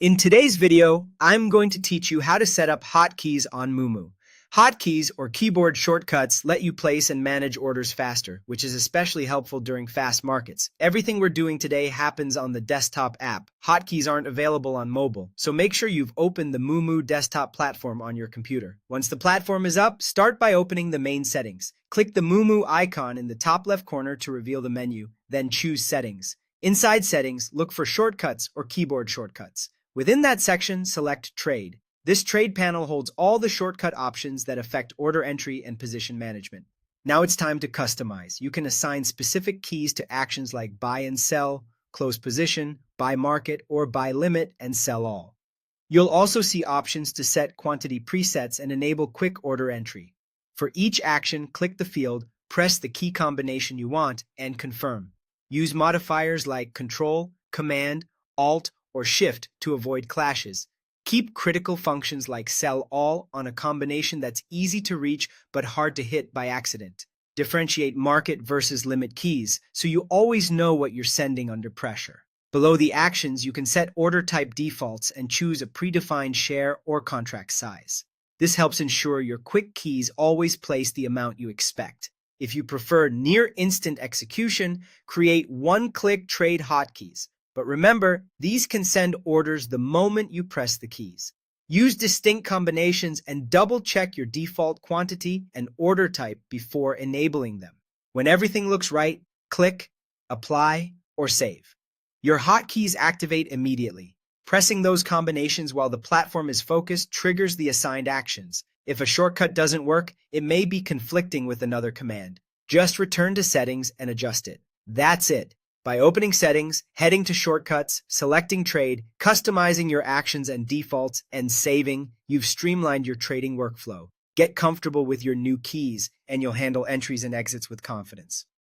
In today's video, I'm going to teach you how to set up hotkeys on Moomoo. Hotkeys, or keyboard shortcuts, let you place and manage orders faster, which is especially helpful during fast markets. Everything we're doing today happens on the desktop app. Hotkeys aren't available on mobile, so make sure you've opened the Moomoo desktop platform on your computer. Once the platform is up, start by opening the main settings. Click the Moomoo icon in the top left corner to reveal the menu, then choose Settings. Inside Settings, look for Shortcuts or Keyboard Shortcuts. Within that section, select Trade. This trade panel holds all the shortcut options that affect order entry and position management. Now it's time to customize. You can assign specific keys to actions like buy and sell, close position, buy market, or buy limit and sell all. You'll also see options to set quantity presets and enable quick order entry. For each action, click the field, press the key combination you want, and confirm. Use modifiers like Control, Command, Alt, or Shift to avoid clashes. Keep critical functions like sell all on a combination that's easy to reach but hard to hit by accident. Differentiate market versus limit keys so you always know what you're sending under pressure. Below the actions, you can set order type defaults and choose a predefined share or contract size. This helps ensure your quick keys always place the amount you expect. If you prefer near-instant execution, create one-click trade hotkeys. But remember, these can send orders the moment you press the keys. Use distinct combinations and double-check your default quantity and order type before enabling them. When everything looks right, click, apply, or save. Your hotkeys activate immediately. Pressing those combinations while the platform is focused triggers the assigned actions. If a shortcut doesn't work, it may be conflicting with another command. Just return to Settings and adjust it. That's it. By opening Settings, heading to Shortcuts, selecting Trade, customizing your actions and defaults, and saving, you've streamlined your trading workflow. Get comfortable with your new keys, and you'll handle entries and exits with confidence.